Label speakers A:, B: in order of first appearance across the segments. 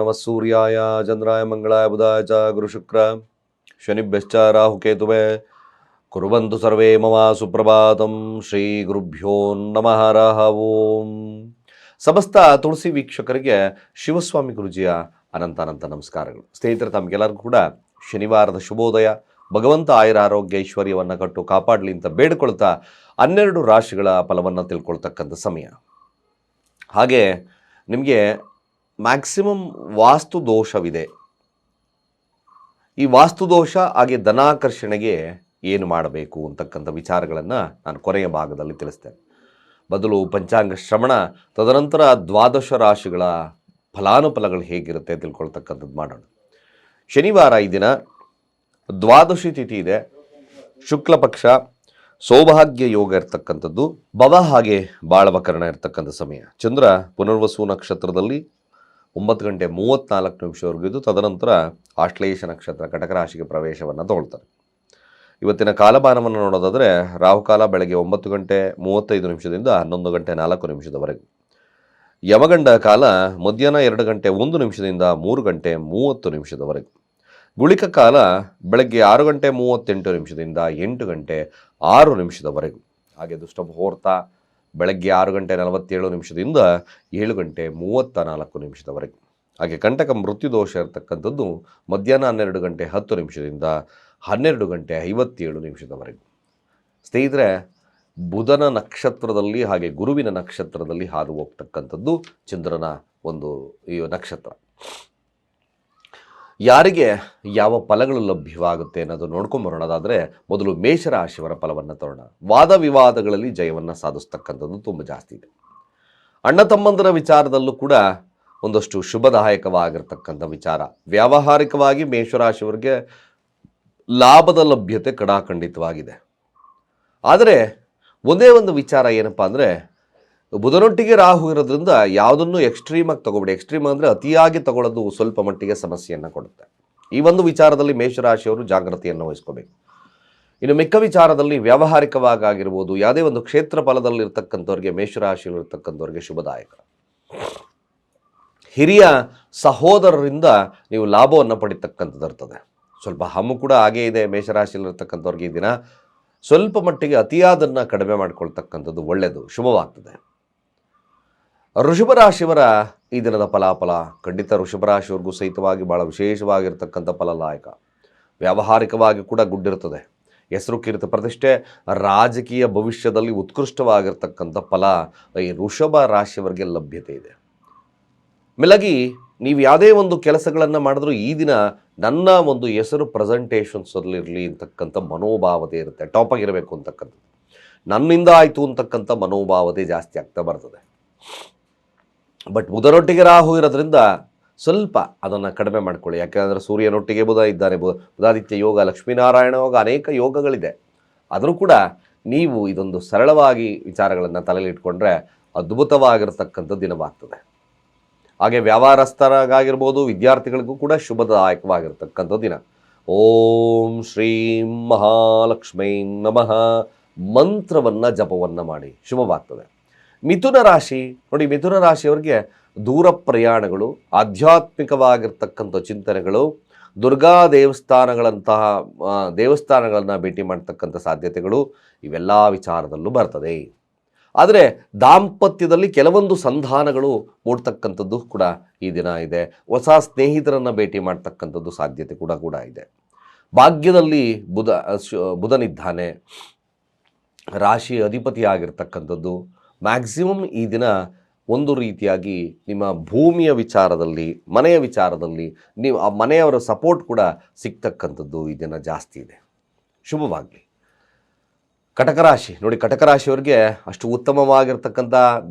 A: ನಮಃ ಸೂರ್ಯಾಯ ಚಂದ್ರಾಯ ಮಂಗಳಾಯ ಬುಧಾಯ ಚ ಗುರುಶುಕ್ರ ಶನಿಭ್ಯಶ್ಚ ರಾಹುಕೇತುವೆ ಕುರ್ವಂತು ಸರ್ವೇ ಮಮ ಸುಪ್ರಭಾತಂ. ಶ್ರೀ ಗುರುಭ್ಯೋ ನಮಃ ಹರಃ ಓಂ. ಸಮಸ್ತ ತುಳಸಿ ವೀಕ್ಷಕರಿಗೆ ಶಿವಸ್ವಾಮಿ ಗುರುಜಿಯ ಅನಂತ ನಮಸ್ಕಾರಗಳು. ಸ್ನೇಹಿತರೆ, ತಮಗೆಲ್ಲರಿಗೂ ಕೂಡ ಶನಿವಾರದ ಶುಭೋದಯ. ಭಗವಂತ ಆಯುರ ಆರೋಗ್ಯ ಐಶ್ವರ್ಯವನ್ನು ಕಟ್ಟು ಕಾಪಾಡಲಿ ಅಂತ ಬೇಡಿಕೊಳ್ತಾ 12 ರಾಶಿಗಳ ಫಲವನ್ನು ತಿಳ್ಕೊಳ್ತಕ್ಕಂಥ ಸಮಯ. ಹಾಗೆ ನಿಮಗೆ ಮ್ಯಾಕ್ಸಿಮಮ್ ವಾಸ್ತು ದೋಷವಿದೆ. ಈ ವಾಸ್ತು ದೋಷ ಹಾಗೆ ಧನಾಕರ್ಷಣೆಗೆ ಏನು ಮಾಡಬೇಕು ಅಂತಕ್ಕಂಥ ವಿಚಾರಗಳನ್ನು ನಾನು ಕೊನೆಯ ಭಾಗದಲ್ಲಿ ತಿಳಿಸ್ತೇನೆ. ಮೊದಲು ಪಂಚಾಂಗ ಶ್ರವಣ, ತದನಂತರ 12 ರಾಶಿಗಳ ಫಲಾನುಫಲಗಳು ಹೇಗಿರುತ್ತೆ ತಿಳ್ಕೊಳ್ತಕ್ಕಂಥದ್ದು ಮಾಡೋಣ. ಶನಿವಾರ ಈ ದಿನ ದ್ವಾದಶಿ ತಿಥಿ ಇದೆ. ಶುಕ್ಲ ಪಕ್ಷ, ಸೌಭಾಗ್ಯ ಯೋಗ ಇರ್ತಕ್ಕಂಥದ್ದು, ಭವ ಹಾಗೆ ಬಾಳವಕರಣ ಇರ್ತಕ್ಕಂಥ ಸಮಯ. ಚಂದ್ರ ಪುನರ್ವಸು ನಕ್ಷತ್ರದಲ್ಲಿ 9:34 ಇದ್ದು ತದನಂತರ ಆಶ್ಲೇಷ ನಕ್ಷತ್ರ ಕಟಕ ರಾಶಿಗೆ ಪ್ರವೇಶವನ್ನು ತಗೊಳ್ತಾರೆ. ಇವತ್ತಿನ ಕಾಲಮಾನವನ್ನು ನೋಡೋದಾದರೆ ರಾಹುಕಾಲ ಬೆಳಗ್ಗೆ 9:35 11 ಗಂಟೆ 4 ನಿಮಿಷದವರೆಗೆ. ಯಮಗಂಡ ಕಾಲ ಮಧ್ಯಾಹ್ನ 2:01 3 ಗಂಟೆ 30 ನಿಮಿಷದವರೆಗೆ. ಗುಳಿಕ ಕಾಲ ಬೆಳಗ್ಗೆ 6:38 8 ಗಂಟೆ 6 ನಿಮಿಷದವರೆಗೂ. ಹಾಗೆ ದುಷ್ಟ ಮುಹೂರ್ತ ಬೆಳಗ್ಗೆ 6:47 7 ಗಂಟೆ 34 ನಿಮಿಷದವರೆಗೂ. ಹಾಗೆ ಕಂಟಕ ಮೃತ್ಯು ದೋಷ ಇರತಕ್ಕಂಥದ್ದು ಮಧ್ಯಾಹ್ನ 12:10 12 ಗಂಟೆ 57 ನಿಮಿಷದವರೆಗೂ. ಸ್ನೇಹಿತರೆ, ಬುಧನ ನಕ್ಷತ್ರದಲ್ಲಿ ಹಾಗೆ ಗುರುವಿನ ನಕ್ಷತ್ರದಲ್ಲಿ ಹಾದು ಹೋಗ್ತಕ್ಕಂಥದ್ದು ಚಂದ್ರನ ಒಂದು ಈ ನಕ್ಷತ್ರ. ಯಾರಿಗೆ ಯಾವ ಫಲಗಳು ಲಭ್ಯವಾಗುತ್ತೆ ಅನ್ನೋದು ನೋಡ್ಕೊಂಬರೋಣದಾದರೆ ಮೊದಲು ಮೇಷರಾಶಿಯವರ ಫಲವನ್ನು ತರೋಣ. ವಾದ ವಿವಾದಗಳಲ್ಲಿ ಜಯವನ್ನು ಸಾಧಿಸ್ತಕ್ಕಂಥದ್ದು ತುಂಬ ಜಾಸ್ತಿ ಇದೆ. ಅಣ್ಣ ತಮ್ಮಂದರ ವಿಚಾರದಲ್ಲೂ ಕೂಡ ಒಂದಷ್ಟು ಶುಭದಾಯಕವಾಗಿರ್ತಕ್ಕಂಥ ವಿಚಾರ. ವ್ಯಾವಹಾರಿಕವಾಗಿ ಮೇಷರಾಶಿಯವರಿಗೆ ಲಾಭದ ಲಭ್ಯತೆ ಕಡಾಖಂಡಿತವಾಗಿದೆ. ಆದರೆ ಒಂದೇ ಒಂದು ವಿಚಾರ ಏನಪ್ಪ ಅಂದರೆ, ಬುಧನೊಟ್ಟಿಗೆ ರಾಹು ಇರೋದ್ರಿಂದ ಯಾವುದನ್ನು ಎಕ್ಸ್ಟ್ರೀಮಾಗಿ ತಗೋಬೇಡಿ. ಎಕ್ಸ್ಟ್ರೀಮ್ ಅಂದರೆ ಅತಿಯಾಗಿ ತಗೊಳ್ಳೋದು ಸ್ವಲ್ಪ ಮಟ್ಟಿಗೆ ಸಮಸ್ಯೆಯನ್ನು ಕೊಡುತ್ತೆ. ಈ ಒಂದು ವಿಚಾರದಲ್ಲಿ ಮೇಷರಾಶಿಯವರು ಜಾಗೃತಿಯನ್ನು ವಹಿಸ್ಕೋಬೇಕು. ಇನ್ನು ಮಿಕ್ಕ ವಿಚಾರದಲ್ಲಿ ವ್ಯಾವಹಾರಿಕವಾಗಿರ್ಬೋದು, ಯಾವುದೇ ಒಂದು ಕ್ಷೇತ್ರ ಫಲದಲ್ಲಿರ್ತಕ್ಕಂಥವ್ರಿಗೆ, ಮೇಷರಾಶಿಯಲ್ಲಿರ್ತಕ್ಕಂಥವ್ರಿಗೆ ಶುಭದಾಯಕ. ಹಿರಿಯ ಸಹೋದರರಿಂದ ನೀವು ಲಾಭವನ್ನು ಪಡಿತಕ್ಕಂಥದ್ದು ಇರ್ತದೆ. ಸ್ವಲ್ಪ ಹಮ್ಮು ಕೂಡ ಹಾಗೇ ಇದೆ ಮೇಷರಾಶಿಯಲ್ಲಿರ್ತಕ್ಕಂಥವ್ರಿಗೆ. ಈ ದಿನ ಸ್ವಲ್ಪ ಮಟ್ಟಿಗೆ ಅತಿಯಾದನ್ನು ಕಡಿಮೆ ಮಾಡಿಕೊಳ್ತಕ್ಕಂಥದ್ದು ಒಳ್ಳೆಯದು, ಶುಭವಾಗ್ತದೆ. ಋಷಭರಾಶಿಯವರ ಈ ದಿನದ ಫಲಾಫಲ ಖಂಡಿತ ಋಷಭರಾಶಿಯವರೆಗೂ ಸಹಿತವಾಗಿ ಭಾಳ ವಿಶೇಷವಾಗಿರ್ತಕ್ಕಂಥ ಫಲದಾಯಕ. ವ್ಯಾವಹಾರಿಕವಾಗಿ ಕೂಡ ಗುಡ್ಡಿರ್ತದೆ. ಹೆಸರು ಕೀರ್ತಿ ಪ್ರತಿಷ್ಠೆ, ರಾಜಕೀಯ ಭವಿಷ್ಯದಲ್ಲಿ ಉತ್ಕೃಷ್ಟವಾಗಿರ್ತಕ್ಕಂಥ ಫಲ ಈ ವೃಷಭ ರಾಶಿಯವರಿಗೆ ಲಭ್ಯತೆ ಇದೆ. ಮೇಲಾಗಿ ನೀವು ಯಾವುದೇ ಒಂದು ಕೆಲಸಗಳನ್ನು ಮಾಡಿದ್ರೂ ಈ ದಿನ ನನ್ನ ಒಂದು ಹೆಸರು ಪ್ರೆಸೆಂಟೇಷನ್ಸಲ್ಲಿರಲಿ ಅಂತಕ್ಕಂಥ ಮನೋಭಾವತೆ ಇರುತ್ತೆ. ಟಾಪಾಗಿರಬೇಕು ಅಂತಕ್ಕಂಥದ್ದು, ನನ್ನಿಂದ ಆಯಿತು ಅಂತಕ್ಕಂಥ ಮನೋಭಾವತೆ ಜಾಸ್ತಿ ಆಗ್ತಾ ಬರ್ತದೆ. ಬಟ್ ಬುಧನೊಟ್ಟಿಗೆ ರಾಹು ಇರೋದ್ರಿಂದ ಸ್ವಲ್ಪ ಅದನ್ನು ಕಡಿಮೆ ಮಾಡ್ಕೊಳ್ಳಿ. ಯಾಕೆಂದರೆ ಸೂರ್ಯನೊಟ್ಟಿಗೆ ಬುಧ ಇದ್ದಾನೆ. ಬುಧಾದಿತ್ಯ ಯೋಗ, ಲಕ್ಷ್ಮೀನಾರಾಯಣ ಯೋಗ, ಅನೇಕ ಯೋಗಗಳಿದೆ. ಆದರೂ ಕೂಡ ನೀವು ಇದೊಂದು ಸರಳವಾಗಿ ವಿಚಾರಗಳನ್ನು ತಲೆಯಲ್ಲಿ ಇಟ್ಕೊಂಡ್ರೆ ಅದ್ಭುತವಾಗಿರ್ತಕ್ಕಂಥ ದಿನವಾಗ್ತದೆ. ಹಾಗೆ ವ್ಯಾಪಾರಸ್ಥರಾಗಿರ್ಬೋದು, ವಿದ್ಯಾರ್ಥಿಗಳಿಗೂ ಕೂಡ ಶುಭದಾಯಕವಾಗಿರ್ತಕ್ಕಂಥ ದಿನ. ಓಂ ಶ್ರೀಂ ಮಹಾಲಕ್ಷ್ಮೀ ನಮಃ ಮಂತ್ರವನ್ನು ಜಪವನ್ನು ಮಾಡಿ ಶುಭವಾಗ್ತದೆ. ಮಿಥುನ ರಾಶಿ ನೋಡಿ, ಮಿಥುನ ರಾಶಿಯವರಿಗೆ ದೂರ ಪ್ರಯಾಣಗಳು, ಆಧ್ಯಾತ್ಮಿಕವಾಗಿರ್ತಕ್ಕಂಥ ಚಿಂತನೆಗಳು, ದುರ್ಗಾ ದೇವಸ್ಥಾನಗಳಂತಹ ದೇವಸ್ಥಾನಗಳನ್ನು ಭೇಟಿ ಮಾಡ್ತಕ್ಕಂಥ ಸಾಧ್ಯತೆಗಳು ಇವೆಲ್ಲ ವಿಚಾರದಲ್ಲೂ ಬರ್ತದೆ. ಆದರೆ ದಾಂಪತ್ಯದಲ್ಲಿ ಕೆಲವೊಂದು ಸಂಧಾನಗಳು ಮೂಡ್ತಕ್ಕಂಥದ್ದು ಕೂಡ ಈ ದಿನ ಇದೆ. ಹೊಸ ಸ್ನೇಹಿತರನ್ನು ಭೇಟಿ ಮಾಡ್ತಕ್ಕಂಥದ್ದು ಸಾಧ್ಯತೆ ಕೂಡ ಇದೆ. ಭಾಗ್ಯದಲ್ಲಿ ಬುಧನಿದ್ದಾನೆ, ರಾಶಿ ಅಧಿಪತಿ ಆಗಿರ್ತಕ್ಕಂಥದ್ದು. ಮ್ಯಾಕ್ಸಿಮಮ್ ಈ ದಿನ ಒಂದು ರೀತಿಯಾಗಿ ನಿಮ್ಮ ಭೂಮಿಯ ವಿಚಾರದಲ್ಲಿ, ಮನೆಯ ವಿಚಾರದಲ್ಲಿ ನೀವು ಆ ಮನೆಯವರ ಸಪೋರ್ಟ್ ಕೂಡ ಸಿಗ್ತಕ್ಕಂಥದ್ದು ಈ ದಿನ ಜಾಸ್ತಿ ಇದೆ. ಶುಭವಾಗಲಿ. ಕಟಕ ರಾಶಿ ನೋಡಿ, ಕಟಕ ರಾಶಿಯವರಿಗೆ ಅಷ್ಟು ಉತ್ತಮವಾಗಿರ್ತಕ್ಕಂಥ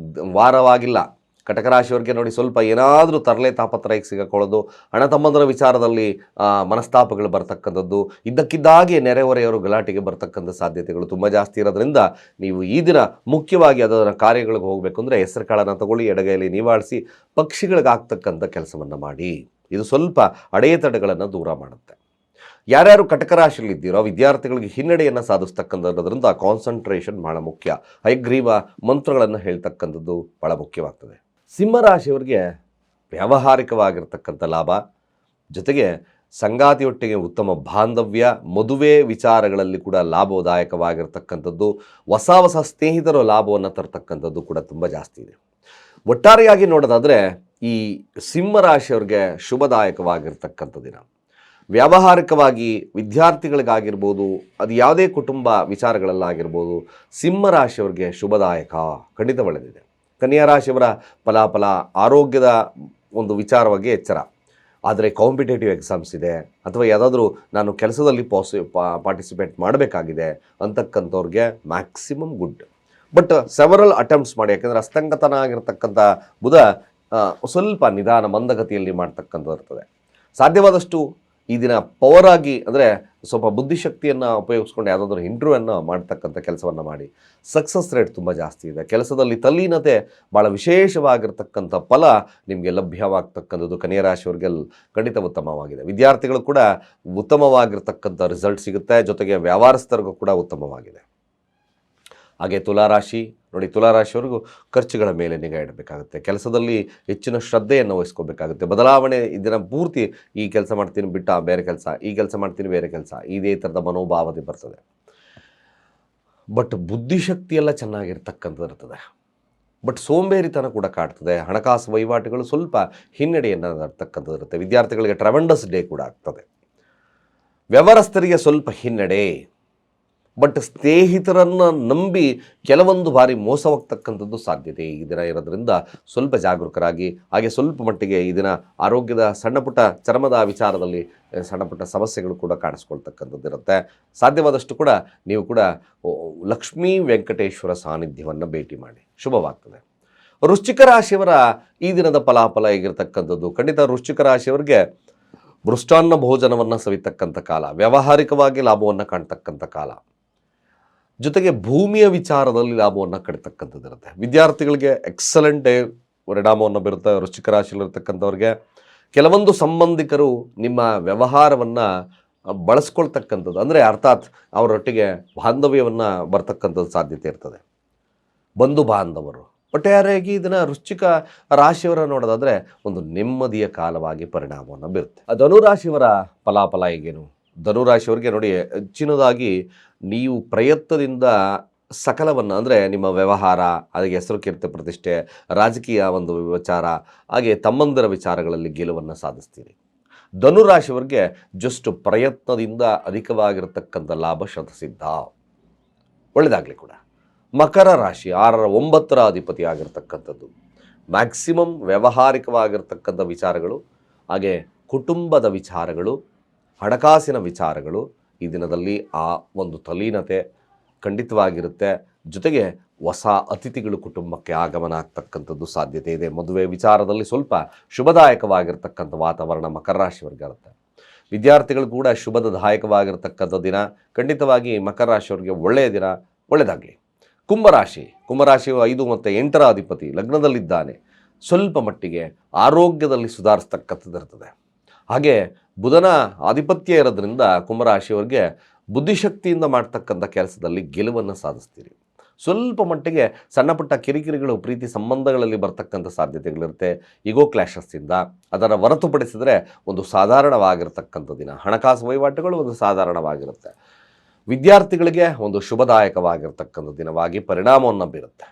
A: ವಾರವಾಗಿಲ್ಲ. ಕಟಕ ರಾಶಿಯವರಿಗೆ ನೋಡಿ, ಸ್ವಲ್ಪ ಏನಾದರೂ ತರಲೆ ತಾಪತ್ರಯಕ್ಕೆ ಸಿಗಾಕೊಳ್ಳೋದು, ಹಣ ತಮ್ಮಂದರ ವಿಚಾರದಲ್ಲಿ ಮನಸ್ತಾಪಗಳು ಬರ್ತಕ್ಕಂಥದ್ದು, ಇದ್ದಕ್ಕಿದ್ದಾಗೆ ನೆರೆಹೊರೆಯವರು ಗಲಾಟೆಗೆ ಬರ್ತಕ್ಕಂಥ ಸಾಧ್ಯತೆಗಳು ತುಂಬ ಜಾಸ್ತಿ ಇರೋದ್ರಿಂದ ನೀವು ಈ ದಿನ ಮುಖ್ಯವಾಗಿ ಅದರ ಕಾರ್ಯಗಳಿಗೆ ಹೋಗಬೇಕು ಅಂದರೆ ಹೆಸರು ಕಾಳನ್ನು ತಗೊಳ್ಳಿ, ಎಡಗೈಯಲ್ಲಿ ನೀವಾಳಿಸಿ ಪಕ್ಷಿಗಳಿಗೆ ಆಗ್ತಕ್ಕಂಥ ಕೆಲಸವನ್ನು ಮಾಡಿ. ಇದು ಸ್ವಲ್ಪ ಅಡೆತಡೆಗಳನ್ನು ದೂರ ಮಾಡುತ್ತೆ. ಯಾರ್ಯಾರು ಕಟಕ ರಾಶಿಯಲ್ಲಿದ್ದೀರೋ ವಿದ್ಯಾರ್ಥಿಗಳಿಗೆ ಹಿನ್ನಡೆಯನ್ನು ಸಾಧಿಸ್ತಕ್ಕಂಥದ್ರಿಂದ ಕಾನ್ಸಂಟ್ರೇಷನ್ ಭಾಳ ಮುಖ್ಯ. ಹಯಗ್ರೀವ ಮಂತ್ರಗಳನ್ನು ಹೇಳ್ತಕ್ಕಂಥದ್ದು ಭಾಳ ಮುಖ್ಯವಾಗ್ತದೆ. ಸಿಂಹರಾಶಿಯವರಿಗೆ ವ್ಯಾವಹಾರಿಕವಾಗಿರ್ತಕ್ಕಂಥ ಲಾಭ, ಜೊತೆಗೆ ಸಂಗಾತಿಯೊಟ್ಟಿಗೆ ಉತ್ತಮ ಬಾಂಧವ್ಯ, ಮದುವೆ ವಿಚಾರಗಳಲ್ಲಿ ಕೂಡ ಲಾಭದಾಯಕವಾಗಿರ್ತಕ್ಕಂಥದ್ದು, ಹೊಸ ಹೊಸ ಸ್ನೇಹಿತರು ಲಾಭವನ್ನು ತರ್ತಕ್ಕಂಥದ್ದು ಕೂಡ ತುಂಬ ಜಾಸ್ತಿ ಇದೆ. ಒಟ್ಟಾರೆಯಾಗಿ ನೋಡೋದಾದರೆ ಈ ಸಿಂಹರಾಶಿಯವ್ರಿಗೆ ಶುಭದಾಯಕವಾಗಿರ್ತಕ್ಕಂಥ ದಿನ. ವ್ಯಾವಹಾರಿಕವಾಗಿ ವಿದ್ಯಾರ್ಥಿಗಳಿಗಾಗಿರ್ಬೋದು, ಅದು ಯಾವುದೇ ಕುಟುಂಬ ವಿಚಾರಗಳಲ್ಲಾಗಿರ್ಬೋದು, ಸಿಂಹರಾಶಿಯವ್ರಿಗೆ ಶುಭದಾಯಕ, ಖಂಡಿತ ಒಳ್ಳೆಯದಿದೆ. ಕನ್ಯಾ ರಾಶಿಯವರ ಫಲಾಫಲ ಆರೋಗ್ಯದ ಒಂದು ವಿಚಾರವಾಗಿ ಎಚ್ಚರ. ಆದರೆ ಕಾಂಪಿಟೇಟಿವ್ ಎಕ್ಸಾಮ್ಸ್ ಇದೆ ಅಥವಾ ಯಾವುದಾದ್ರೂ ನಾನು ಕೆಲಸದಲ್ಲಿ ಪಾರ್ಟಿಸಿಪೇಟ್ ಮಾಡಬೇಕಾಗಿದೆ ಅಂತಕ್ಕಂಥವ್ರಿಗೆ maximum good. But several attempts ಮಾಡಿ, ಯಾಕೆಂದರೆ ಅಸ್ತಂಗತನ ಆಗಿರ್ತಕ್ಕಂಥ ಬುಧ ಸ್ವಲ್ಪ ನಿಧಾನ ಮಂದಗತಿಯಲ್ಲಿ ಮಾಡ್ತಕ್ಕಂಥದ್ದು ಇರ್ತದೆ. ಸಾಧ್ಯವಾದಷ್ಟು ಈ ದಿನ ಪವರ್ ಆಗಿ, ಅಂದರೆ ಸ್ವಲ್ಪ ಬುದ್ಧಿಶಕ್ತಿಯನ್ನು ಉಪಯೋಗಿಸ್ಕೊಂಡು ಯಾವುದಾದ್ರೂ ಇಂಟರ್ವ್ಯೂವನ್ನು ಮಾಡ್ತಕ್ಕಂಥ ಕೆಲಸವನ್ನು ಮಾಡಿ. ಸಕ್ಸಸ್ ರೇಟ್ ತುಂಬ ಜಾಸ್ತಿ ಇದೆ. ಕೆಲಸದಲ್ಲಿ ತಲ್ಲೀನತೆ ಭಾಳ ವಿಶೇಷವಾಗಿರ್ತಕ್ಕಂಥ ಫಲ ನಿಮಗೆ ಲಭ್ಯವಾಗ್ತಕ್ಕಂಥದ್ದು ಕನ್ಯಾ ರಾಶಿಯವರಿಗೆ ಖಂಡಿತ ಉತ್ತಮವಾಗಿದೆ. ವಿದ್ಯಾರ್ಥಿಗಳು ಕೂಡ ಉತ್ತಮವಾಗಿರ್ತಕ್ಕಂಥ ರಿಸಲ್ಟ್ ಸಿಗುತ್ತೆ, ಜೊತೆಗೆ ವ್ಯವಹಾರಸ್ಥರಿಗೂ ಕೂಡ ಉತ್ತಮವಾಗಿದೆ. ಹಾಗೆ ತುಲಾರಾಶಿ ನೋಡಿ, ತುಲಾರಾಶಿಯವರೆಗೂ ಖರ್ಚುಗಳ ಮೇಲೆ ನಿಗಾ ಇಡಬೇಕಾಗುತ್ತೆ. ಕೆಲಸದಲ್ಲಿ ಹೆಚ್ಚಿನ ಶ್ರದ್ಧೆಯನ್ನು ವಹಿಸ್ಕೋಬೇಕಾಗುತ್ತೆ. ಬದಲಾವಣೆ ಇದರ ಪೂರ್ತಿ ಈ ಕೆಲಸ ಮಾಡ್ತೀನಿ ಬಿಟ್ಟ ಬೇರೆ ಕೆಲಸ, ಈ ಕೆಲಸ ಮಾಡ್ತೀನಿ ಬೇರೆ ಕೆಲಸ, ಇದೇ ಥರದ ಮನೋಭಾವನೆ ಬರ್ತದೆ. ಬಟ್ ಬುದ್ಧಿಶಕ್ತಿ ಎಲ್ಲ ಚೆನ್ನಾಗಿರ್ತಕ್ಕಂಥದ್ದು ಇರ್ತದೆ. ಬಟ್ ಸೋಂಬೇರಿತನ ಕೂಡ ಕಾಡ್ತದೆ. ಹಣಕಾಸು ವಹಿವಾಟುಗಳು ಸ್ವಲ್ಪ ಹಿನ್ನಡೆಯನ್ನು ತರ್ತಕ್ಕಂಥದ್ದು ಇರುತ್ತೆ. ವಿದ್ಯಾರ್ಥಿಗಳಿಗೆ ಟ್ರೆಮೆಂಡಸ್ ಡೇ ಕೂಡ ಆಗ್ತದೆ. ವ್ಯವಹಾರಸ್ಥರಿಗೆ ಸ್ವಲ್ಪ ಹಿನ್ನಡೆ. ಬಟ್ ಸ್ನೇಹಿತರನ್ನು ನಂಬಿ ಕೆಲವೊಂದು ಬಾರಿ ಮೋಸವಾಗ್ತಕ್ಕಂಥದ್ದು ಸಾಧ್ಯತೆ ಈ ದಿನ ಇರೋದ್ರಿಂದ ಸ್ವಲ್ಪ ಜಾಗರೂಕರಾಗಿ. ಹಾಗೆ ಸ್ವಲ್ಪ ಮಟ್ಟಿಗೆ ಈ ದಿನ ಆರೋಗ್ಯದ ಸಣ್ಣಪುಟ್ಟ ಚರ್ಮದ ವಿಚಾರದಲ್ಲಿ ಸಣ್ಣಪುಟ್ಟ ಸಮಸ್ಯೆಗಳು ಕೂಡ ಕಾಣಿಸ್ಕೊಳ್ತಕ್ಕಂಥದ್ದು ಇರುತ್ತೆ. ಸಾಧ್ಯವಾದಷ್ಟು ಕೂಡ ನೀವು ಕೂಡ ಲಕ್ಷ್ಮೀ ವೆಂಕಟೇಶ್ವರ ಸಾನ್ನಿಧ್ಯವನ್ನು ಭೇಟಿ ಮಾಡಿ, ಶುಭವಾಗ್ತದೆ. ವೃಶ್ಚಿಕ ರಾಶಿಯವರ ಈ ದಿನದ ಫಲಾಫಲ ಹೇಗಿರ್ತಕ್ಕಂಥದ್ದು? ಖಂಡಿತ ವೃಶ್ಚಿಕ ರಾಶಿಯವರಿಗೆ ಮೃಷ್ಟಾನ್ನ ಭೋಜನವನ್ನು ಸವಿತಕ್ಕಂಥ ಕಾಲ, ವ್ಯಾವಹಾರಿಕವಾಗಿ ಲಾಭವನ್ನು ಕಾಣ್ತಕ್ಕಂಥ ಕಾಲ, ಜೊತೆಗೆ ಭೂಮಿಯ ವಿಚಾರದಲ್ಲಿ ಲಾಭವನ್ನು ಕಡಿತಕ್ಕಂಥದ್ದು ಇರುತ್ತೆ. ವಿದ್ಯಾರ್ಥಿಗಳಿಗೆ ಎಕ್ಸಲೆಂಟ್ ಡೇ ಪರಿಣಾಮವನ್ನು ಬೀರುತ್ತೆ. ವೃಶ್ಚಿಕ ರಾಶಿಯಲ್ಲಿರ್ತಕ್ಕಂಥವ್ರಿಗೆ ಕೆಲವೊಂದು ಸಂಬಂಧಿಕರು ನಿಮ್ಮ ವ್ಯವಹಾರವನ್ನು ಬಳಸ್ಕೊಳ್ತಕ್ಕಂಥದ್ದು, ಅಂದರೆ ಅರ್ಥಾತ್ ಅವರೊಟ್ಟಿಗೆ ಬಾಂಧವ್ಯವನ್ನು ಬರ್ತಕ್ಕಂಥದ್ದು ಸಾಧ್ಯತೆ ಇರ್ತದೆ, ಬಂಧು ಬಾಂಧವರು. ಒಟ್ಟಾರೆಯಾಗಿ ಇದನ್ನು ವೃಶ್ಚಿಕ ರಾಶಿಯವರ ನೋಡೋದಾದರೆ ಒಂದು ನೆಮ್ಮದಿಯ ಕಾಲವಾಗಿ ಪರಿಣಾಮವನ್ನು ಬೀರುತ್ತೆ. ಧನುರಾಶಿಯವರ ಫಲಾಫಲ ಹೇಗೇನು? ಧನುರಾಶಿಯವರಿಗೆ ನೋಡಿ, ಹೆಚ್ಚಿನದಾಗಿ ನೀವು ಪ್ರಯತ್ನದಿಂದ ಸಕಲವನ್ನು, ಅಂದರೆ ನಿಮ್ಮ ವ್ಯವಹಾರ, ಅದಕ್ಕೆ ಹೆಸರು ಕೀರ್ತಿ ಪ್ರತಿಷ್ಠೆ, ರಾಜಕೀಯ ಒಂದು ವಿಚಾರ, ಹಾಗೆ ತಮ್ಮಂದರ ವಿಚಾರಗಳಲ್ಲಿ ಗೆಲುವನ್ನು ಸಾಧಿಸ್ತೀರಿ. ಧನುರಾಶಿಯವರಿಗೆ ಜಸ್ಟ್ ಪ್ರಯತ್ನದಿಂದ ಅಧಿಕವಾಗಿರತಕ್ಕಂಥ ಲಾಭ ಶತಸಿದ್ಧ, ಒಳ್ಳೆಯದಾಗಲಿ ಕೂಡ. ಮಕರ ರಾಶಿ 6ರ 9ರ ಅಧಿಪತಿ ಆಗಿರ್ತಕ್ಕಂಥದ್ದು, ಮ್ಯಾಕ್ಸಿಮಮ್ ವ್ಯಾವಹಾರಿಕವಾಗಿರ್ತಕ್ಕಂಥ ವಿಚಾರಗಳು, ಹಾಗೆ ಕುಟುಂಬದ ವಿಚಾರಗಳು, ಹಣಕಾಸಿನ ವಿಚಾರಗಳು ಈ ದಿನದಲ್ಲಿ ಆ ಒಂದು ತಲ್ಲೀನತೆ ಖಂಡಿತವಾಗಿರುತ್ತೆ. ಜೊತೆಗೆ ಹೊಸ ಅತಿಥಿಗಳು ಕುಟುಂಬಕ್ಕೆ ಆಗಮನ ಆಗ್ತಕ್ಕಂಥದ್ದು ಸಾಧ್ಯತೆ ಇದೆ. ಮದುವೆ ವಿಚಾರದಲ್ಲಿ ಸ್ವಲ್ಪ ಶುಭದಾಯಕವಾಗಿರ್ತಕ್ಕಂಥ ವಾತಾವರಣ ಮಕರ ರಾಶಿಯವರಿಗೆ ಇರುತ್ತೆ. ವಿದ್ಯಾರ್ಥಿಗಳು ಕೂಡ ಶುಭದಾಯಕವಾಗಿರ್ತಕ್ಕಂಥ ದಿನ, ಖಂಡಿತವಾಗಿ ಮಕರ ರಾಶಿಯವರಿಗೆ ಒಳ್ಳೆಯ ದಿನ, ಒಳ್ಳೆಯದಾಗಲಿ. ಕುಂಭರಾಶಿಯು 5 ಮತ್ತು 8ರ ಅಧಿಪತಿ ಲಗ್ನದಲ್ಲಿದ್ದಾನೆ. ಸ್ವಲ್ಪ ಮಟ್ಟಿಗೆ ಆರೋಗ್ಯದಲ್ಲಿ ಸುಧಾರಿಸ್ತಕ್ಕಂಥದ್ದು ಇರ್ತದೆ. ಹಾಗೆ ಬುಧನ ಆಧಿಪತ್ಯ ಇರೋದ್ರಿಂದ ಕುಂಭರಾಶಿಯವರಿಗೆ ಬುದ್ಧಿಶಕ್ತಿಯಿಂದ ಮಾಡ್ತಕ್ಕಂಥ ಕೆಲಸದಲ್ಲಿ ಗೆಲುವನ್ನು ಸಾಧಿಸ್ತೀರಿ. ಸ್ವಲ್ಪ ಮಟ್ಟಿಗೆ ಸಣ್ಣ ಪುಟ್ಟ ಕಿರಿಕಿರಿಗಳು ಪ್ರೀತಿ ಸಂಬಂಧಗಳಲ್ಲಿ ಬರ್ತಕ್ಕಂಥ ಸಾಧ್ಯತೆಗಳಿರುತ್ತೆ, ಈಗೋ ಕ್ಲಾಶಸ್ಸಿಂದ. ಅದರ ಹೊರತುಪಡಿಸಿದರೆ ಒಂದು ಸಾಧಾರಣವಾಗಿರ್ತಕ್ಕಂಥ ದಿನ. ಹಣಕಾಸು ವಹಿವಾಟುಗಳು ಒಂದು ಸಾಧಾರಣವಾಗಿರುತ್ತೆ. ವಿದ್ಯಾರ್ಥಿಗಳಿಗೆ ಒಂದು ಶುಭದಾಯಕವಾಗಿರ್ತಕ್ಕಂಥ ದಿನವಾಗಿ ಪರಿಣಾಮವನ್ನು ಬೀರುತ್ತೆ.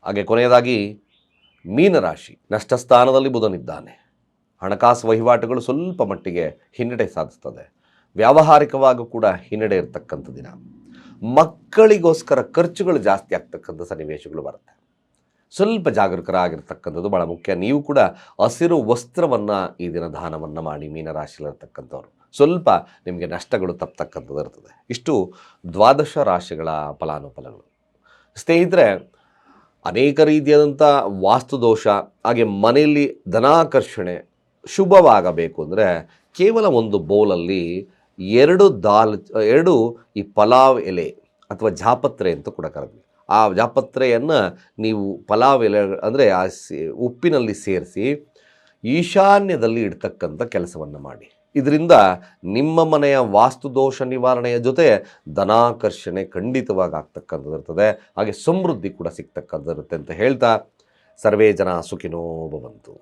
A: ಹಾಗೆ ಕೊನೆಯದಾಗಿ ಮೀನರಾಶಿ, ನಷ್ಟ ಸ್ಥಾನದಲ್ಲಿ ಬುಧನಿದ್ದಾನೆ. ಹಣಕಾಸು ವಹಿವಾಟುಗಳು ಸ್ವಲ್ಪ ಮಟ್ಟಿಗೆ ಹಿನ್ನಡೆ ಸಾಧಿಸ್ತದೆ. ವ್ಯಾವಹಾರಿಕವಾಗೂ ಕೂಡ ಹಿನ್ನಡೆ ಇರತಕ್ಕಂಥ ದಿನ. ಮಕ್ಕಳಿಗೋಸ್ಕರ ಖರ್ಚುಗಳು ಜಾಸ್ತಿ ಆಗ್ತಕ್ಕಂಥ ಸನ್ನಿವೇಶಗಳು ಬರುತ್ತೆ. ಸ್ವಲ್ಪ ಜಾಗರೂಕರಾಗಿರ್ತಕ್ಕಂಥದ್ದು ಭಾಳ ಮುಖ್ಯ. ನೀವು ಕೂಡ ಹಸಿರು ವಸ್ತ್ರವನ್ನು ಈ ದಿನ ದಾನವನ್ನು ಮಾಡಿ ಮೀನರಾಶಿಯಲ್ಲಿರ್ತಕ್ಕಂಥವ್ರು. ಸ್ವಲ್ಪ ನಿಮಗೆ ನಷ್ಟಗಳು ತಪ್ಪತಕ್ಕಂಥದ್ದು ಇರ್ತದೆ. ಇಷ್ಟು 12 ರಾಶಿಗಳ ಫಲಾನುಫಲಗಳು. ಸ್ನೇಹಿತರೆ, ಅನೇಕ ರೀತಿಯಾದಂಥ ವಾಸ್ತುದೋಷ, ಹಾಗೆ ಮನೆಯಲ್ಲಿ ಧನಾಕರ್ಷಣೆ ಶುಭವಾಗಬೇಕು ಅಂದರೆ ಕೇವಲ ಒಂದು ಬೌಲಲ್ಲಿ 2 ಈ ಪಲಾವ್ ಎಲೆ ಅಥವಾ ಜಾಪತ್ರೆ ಅಂತ ಕೂಡ ಕರೆದ್ವಿ. ಆ ಜಾಪತ್ರೆಯನ್ನು ನೀವು ಪಲಾವ್ ಎಲೆ ಅಂದರೆ ಆ ಉಪ್ಪಿನಲ್ಲಿ ಸೇರಿಸಿ ಈಶಾನ್ಯದಲ್ಲಿ ಇಡ್ತಕ್ಕಂಥ ಕೆಲಸವನ್ನು ಮಾಡಿ. ಇದರಿಂದ ನಿಮ್ಮ ಮನೆಯ ವಾಸ್ತುದೋಷ ನಿವಾರಣೆಯ ಜೊತೆ ಧನಾಕರ್ಷಣೆ ಖಂಡಿತವಾಗಿ ಆಗ್ತಕ್ಕಂಥದ್ದು ಇರ್ತದೆ. ಹಾಗೆ ಸಮೃದ್ಧಿ ಕೂಡ ಸಿಗ್ತಕ್ಕಂಥದ್ದು ಇರುತ್ತೆ ಅಂತ ಹೇಳ್ತಾ, ಸರ್ವೇ ಜನ ಸುಖಿನೋ ಭವಂತು.